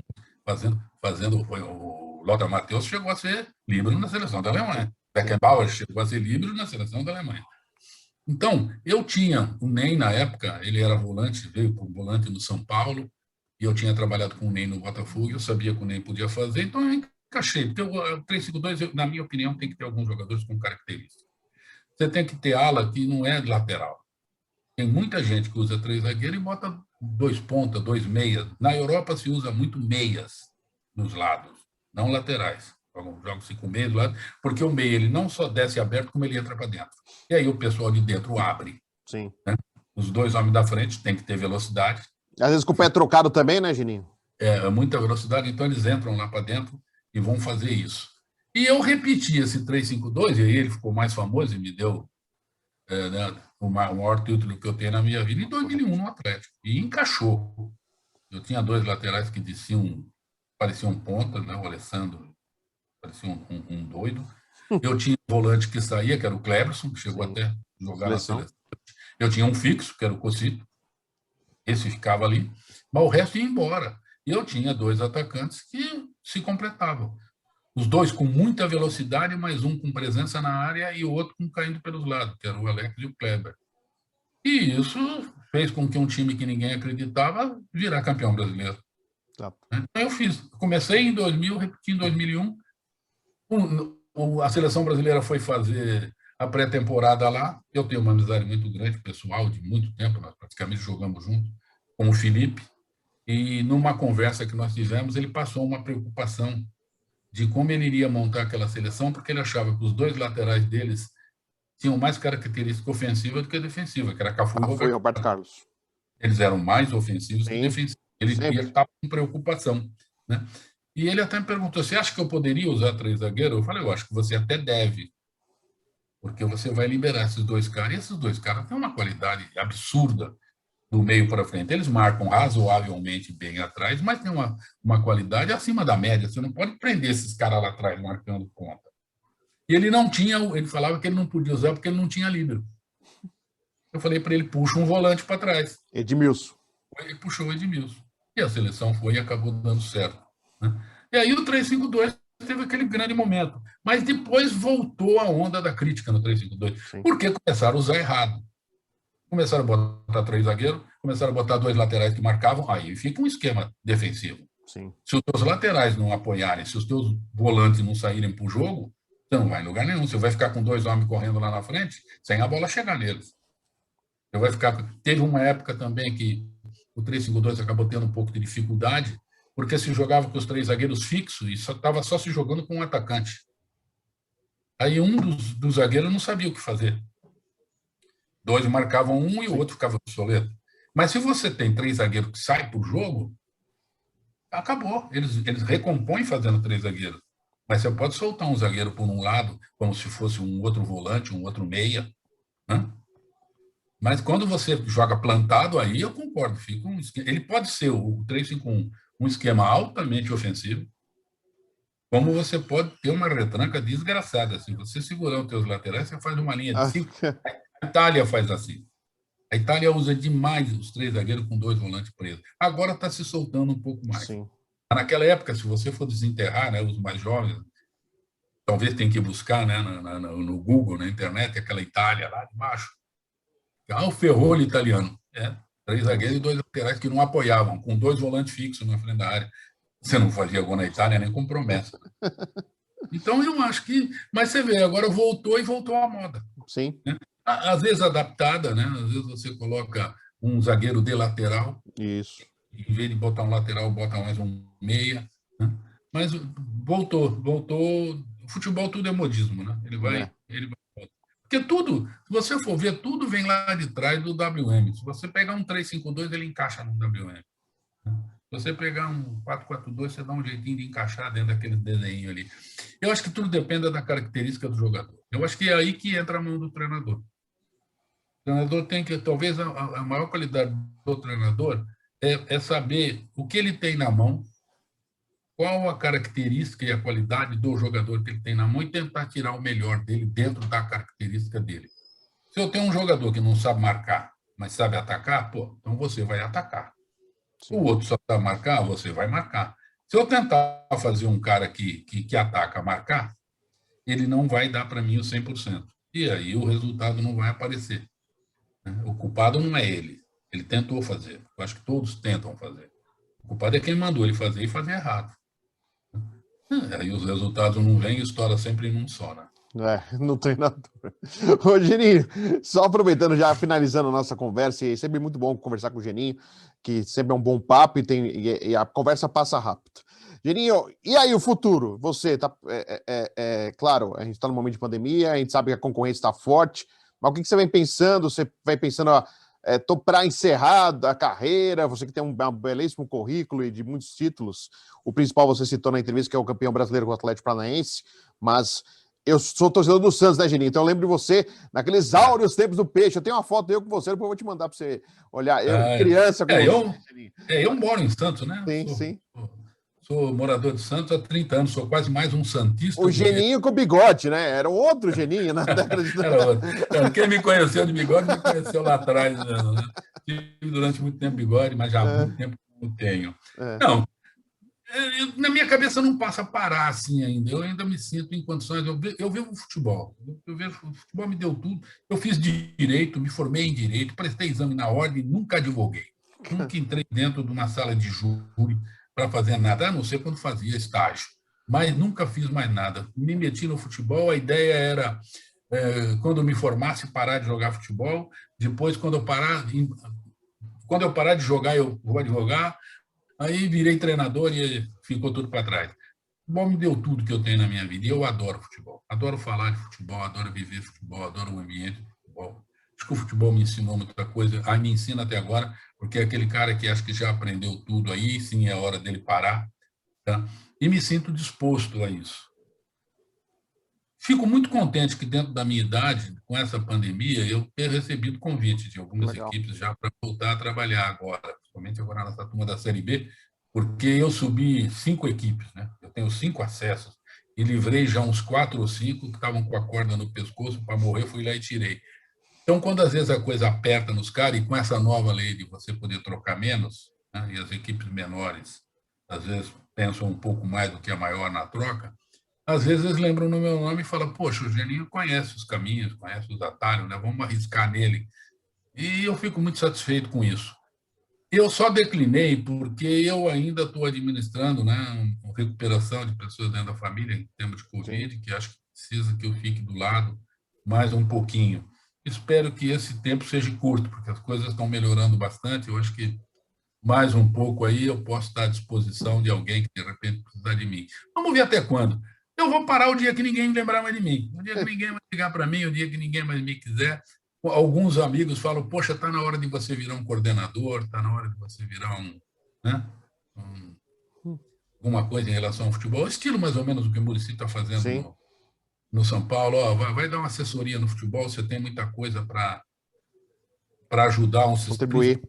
fazendo o Lothar Matthäus chegou a ser líbero na seleção da Alemanha. Beckenbauer chegou a ser líbero na seleção da Alemanha. Então, eu tinha o Ney na época, ele era volante, veio como volante no São Paulo, e eu tinha trabalhado com o Ney no Botafogo, eu sabia que o Ney podia fazer, então eu encaixei. Porque o 3-5-2, na minha opinião, tem que ter alguns jogadores com características. Você tem que ter ala que não é lateral. Tem muita gente que usa 3 zagueiros e bota 2 pontas, 2 meias. Na Europa se usa muito meias nos lados, não laterais. Joga-se com meia do lado, porque o meia ele não só desce aberto, como ele entra para dentro. E aí o pessoal de dentro abre. Sim. Né? Os 2 homens da frente têm que ter velocidade. Às vezes com o pé trocado também, né, Geninho? Muita velocidade, então eles entram lá para dentro e vão fazer isso. E eu repeti esse 3-5-2, e aí ele ficou mais famoso e me deu o maior título que eu tenho na minha vida, em 2001 no Atlético. E encaixou. Eu tinha 2 laterais que pareciam ponta, né? O Alessandro parecia um doido. Eu tinha um volante que saía, que era o Cleberson, que chegou até a jogar na seleção. Eu tinha um fixo, que era o Cocito. Esse ficava ali. Mas o resto ia embora. E eu tinha 2 atacantes que se completavam. Os 2 com muita velocidade, mas um com presença na área e o outro com caindo pelos lados, que era o Alex e o Kleber. E isso fez com que um time que ninguém acreditava virar campeão brasileiro. Tá. Então eu comecei em 2000, repeti em 2001. A seleção brasileira foi fazer a pré-temporada lá. Eu tenho uma amizade muito grande, pessoal, de muito tempo, nós praticamente jogamos juntos, com o Felipe. E numa conversa que nós tivemos, ele passou uma preocupação de como ele iria montar aquela seleção, porque ele achava que os 2 laterais deles tinham mais característica ofensiva do que defensiva, que era Cafu e Roberto Carlos. Eles eram mais ofensivos que defensivos. Ele estava com preocupação, né? E ele até me perguntou, você acha que eu poderia usar 3 zagueiros? Eu falei, eu acho que você até deve, porque você vai liberar esses 2 caras, e esses 2 caras têm uma qualidade absurda do meio para frente. Eles marcam razoavelmente bem atrás, mas tem uma qualidade acima da média. Você não pode prender esses caras lá atrás marcando ponta. E ele não tinha, ele falava que ele não podia usar porque ele não tinha líbero. Eu falei para ele, puxa um volante para trás. Edmilson. Ele puxou o Edmilson. E a seleção foi e acabou dando certo, né? E aí o 3-5-2 teve aquele grande momento. Mas depois voltou a onda da crítica no 3-5-2. Porque começaram a usar errado. Começaram a botar 3 zagueiros, começaram a botar 2 laterais que marcavam, aí fica um esquema defensivo. Sim. Se os teus laterais não apoiarem, se os teus volantes não saírem para o jogo, você não vai em lugar nenhum. Você vai ficar com 2 homens correndo lá na frente, sem a bola chegar neles. Você vai ficar... Teve uma época também que o 3-5-2 acabou tendo um pouco de dificuldade, porque se jogava com os 3 zagueiros fixos e estava só se jogando com um atacante. Aí um dos zagueiros não sabia o que fazer. 2 marcavam um e o outro ficava obsoleto. Mas se você tem 3 zagueiros que saem para o jogo, acabou. Eles recompõem fazendo 3 zagueiros. Mas você pode soltar um zagueiro por um lado, como se fosse um outro volante, um outro meia, né? Mas quando você joga plantado, aí eu concordo. Fica ele pode ser o 3-5-1 um esquema altamente ofensivo, como você pode ter uma retranca desgraçada. Se você segurar os teus laterais, você faz uma linha de 5. A Itália faz assim. A Itália usa demais os 3 zagueiros com 2 volantes presos. Agora está se soltando um pouco mais. Sim. Naquela época, se você for desenterrar, né, os mais jovens, talvez tenha que buscar, né, no Google, na internet, aquela Itália lá de baixo. O ferrolho italiano. 3 zagueiros e 2 laterais que não apoiavam, com 2 volantes fixos na frente da área. Você não fazia gol na Itália nem com promessa. Então, eu acho que... Mas você vê, agora voltou à moda. Sim. Né? Às vezes adaptada, né? Às vezes você coloca um zagueiro de lateral. Isso. Em vez de botar um lateral, bota mais um meia. Né? Mas voltou. O futebol tudo é modismo, né? Ele vai. Porque tudo, se você for ver, tudo vem lá de trás do WM. Se você pegar um 3-5-2, ele encaixa no WM. Se você pegar um 4-4-2, você dá um jeitinho de encaixar dentro daquele desenho ali. Eu acho que tudo depende da característica do jogador. Eu acho que é aí que entra a mão do treinador. O treinador tem que, talvez a maior qualidade do treinador é saber o que ele tem na mão, qual a característica e a qualidade do jogador que ele tem na mão e tentar tirar o melhor dele dentro da característica dele. Se eu tenho um jogador que não sabe marcar, mas sabe atacar, então você vai atacar. Sim. O outro só sabe marcar, você vai marcar. Se eu tentar fazer um cara que ataca marcar, ele não vai dar para mim o 100%. E aí o resultado não vai aparecer. O culpado não é ele. Ele tentou fazer. Eu acho que todos tentam fazer. O culpado é quem mandou ele fazer e fazer errado. Aí os resultados não vêm e estoura sempre num só, né? No treinador. Ô, Geninho, só aproveitando, já finalizando a nossa conversa, e é sempre muito bom conversar com o Geninho, que sempre é um bom papo e a conversa passa rápido. Geninho, e aí o futuro? Você, claro, a gente está num momento de pandemia, a gente sabe que a concorrência está forte, mas o que você vem pensando? Você vai pensando, para encerrar a carreira, você que tem um belíssimo currículo e de muitos títulos, o principal você citou na entrevista, que é o campeão brasileiro com o Atlético Paranaense, mas eu sou torcedor do Santos, né, Geninho? Então eu lembro de você naqueles áureos tempos do Peixe. Eu tenho uma foto eu com você, depois eu vou te mandar para você olhar. Eu, criança com você. Eu moro em Santos, né? Sim. Sou morador de Santos há 30 anos, sou quase mais um santista. O Geninho com bigode, né? Era um outro Geninho na década de... Era outro. Quem me conheceu de bigode me conheceu lá atrás. Né? Tive durante muito tempo bigode, mas já há muito tempo não tenho. Não, na minha cabeça não passa a parar assim ainda. Eu ainda me sinto em condições. Eu vivo futebol. O futebol me deu tudo. Eu fiz direito, me formei em direito, prestei exame na ordem, nunca advoguei. Nunca entrei dentro de uma sala de júri para fazer nada, a não ser quando fazia estágio. Mas nunca fiz mais nada. Me meti no futebol, a ideia era, quando eu me formasse, parar de jogar futebol. Depois, quando eu parar de jogar, eu vou advogar. Aí virei treinador e ficou tudo para trás. O futebol me deu tudo que eu tenho na minha vida e eu adoro futebol. Adoro falar de futebol, adoro viver futebol, adoro o ambiente de futebol. Acho que o futebol me ensinou muita coisa, me ensina até agora, porque é aquele cara que acha que já aprendeu tudo aí, sim, é hora dele parar. Tá? E me sinto disposto a isso. Fico muito contente que, dentro da minha idade, com essa pandemia, eu ter recebido convite de algumas equipes já para voltar a trabalhar agora, principalmente agora nessa turma da Série B, porque eu subi 5 equipes, né? Eu tenho 5 acessos e livrei já uns 4 ou 5 que estavam com a corda no pescoço para morrer, fui lá e tirei. Então, quando às vezes a coisa aperta nos caras, e com essa nova lei de você poder trocar menos, né, e as equipes menores, às vezes, pensam um pouco mais do que a maior na troca, às vezes eles lembram no meu nome e falam, poxa, o Geninho conhece os caminhos, conhece os atalhos, né? Vamos arriscar nele. E eu fico muito satisfeito com isso. Eu só declinei porque eu ainda estou administrando, né, uma recuperação de pessoas dentro da família em termos de Covid, sim, que acho que precisa que eu fique do lado mais um pouquinho. Espero que esse tempo seja curto, porque as coisas estão melhorando bastante. Eu acho que mais um pouco aí eu posso estar à disposição de alguém que, de repente, precisar de mim. Vamos ver até quando. Eu vou parar o dia que ninguém lembrar mais de mim. O dia que ninguém vai ligar para mim, o dia que ninguém mais me quiser. Alguns amigos falam, poxa, está na hora de você virar um coordenador, está na hora de você virar alguma coisa em relação ao futebol. Estilo mais ou menos o que o Muricy está fazendo no São Paulo. Ó, vai dar uma assessoria no futebol, você tem muita coisa para ajudar um contribuir.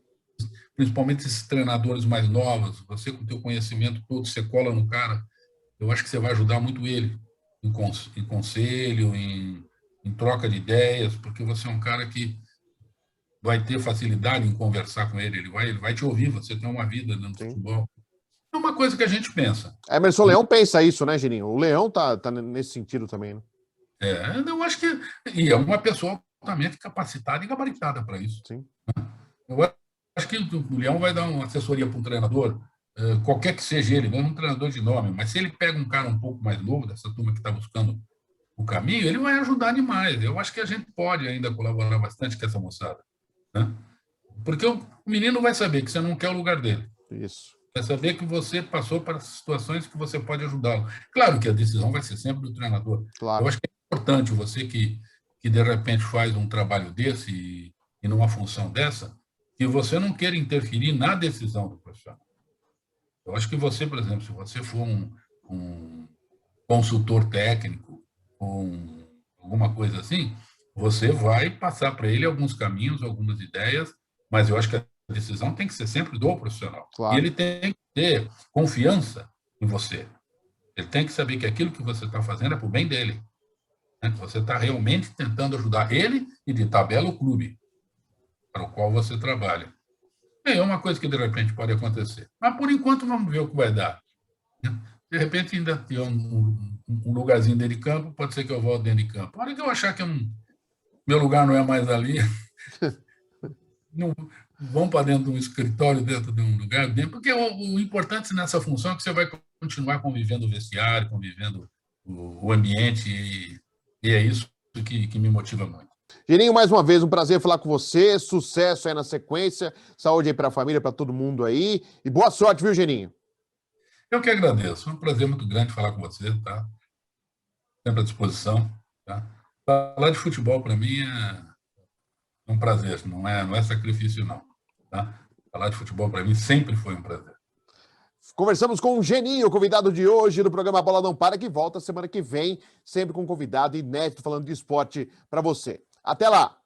Principalmente esses treinadores mais novos. Você, com o teu conhecimento todo, você cola no cara. Eu acho que você vai ajudar muito ele em conselho, em troca de ideias, porque você é um cara que vai ter facilidade em conversar com ele, ele vai te ouvir, você tem uma vida dentro do futebol. É uma coisa que a gente pensa. Emerson Leão pensa isso, né, Geninho? O Leão tá nesse sentido também, né? Eu acho que... E é uma pessoa altamente capacitada e gabaritada para isso. Sim. Eu acho que o Leão vai dar uma assessoria para um treinador, qualquer que seja ele, mesmo um treinador de nome, mas se ele pega um cara um pouco mais novo, dessa turma que está buscando o caminho, ele vai ajudar demais. Eu acho que a gente pode ainda colaborar bastante com essa moçada, né? Porque o menino vai saber que você não quer o lugar dele. Isso. Vai saber que você passou para situações que você pode ajudá-lo. Claro que a decisão vai ser sempre do treinador. Claro. Eu acho que é importante você que de repente faz um trabalho desse e numa função dessa, que você não queira interferir na decisão do profissional. Eu acho que você, por exemplo, se você for um consultor técnico ou alguma coisa assim, você vai passar para ele alguns caminhos, algumas ideias, mas eu acho que a decisão tem que ser sempre do profissional. Claro. E ele tem que ter confiança em você. Ele tem que saber que aquilo que você está fazendo é para o bem dele, né? Que você está realmente tentando ajudar ele e de tabela o clube para o qual você trabalha. É uma coisa que de repente pode acontecer. Mas por enquanto vamos ver o que vai dar. De repente ainda tem um lugarzinho dentro de campo, pode ser que eu volte dentro de campo. A hora que eu achar que meu lugar não é mais ali, não, vão para dentro de um escritório, dentro de um lugar, porque o importante nessa função é que você vai continuar convivendo o vestiário, convivendo o ambiente, e é isso que me motiva muito. Geninho, mais uma vez, um prazer falar com você, sucesso aí na sequência, saúde aí para a família, para todo mundo aí, e boa sorte, viu, Geninho? Eu que agradeço, foi um prazer muito grande falar com você, tá? Sempre à disposição, tá? Falar de futebol, para mim, é um prazer, não é sacrifício, não. Tá? Falar de futebol, para mim, sempre foi um prazer. Conversamos com o Geninho, convidado de hoje do programa Bola Não Para, que volta semana que vem, sempre com um convidado inédito falando de esporte para você. Até lá!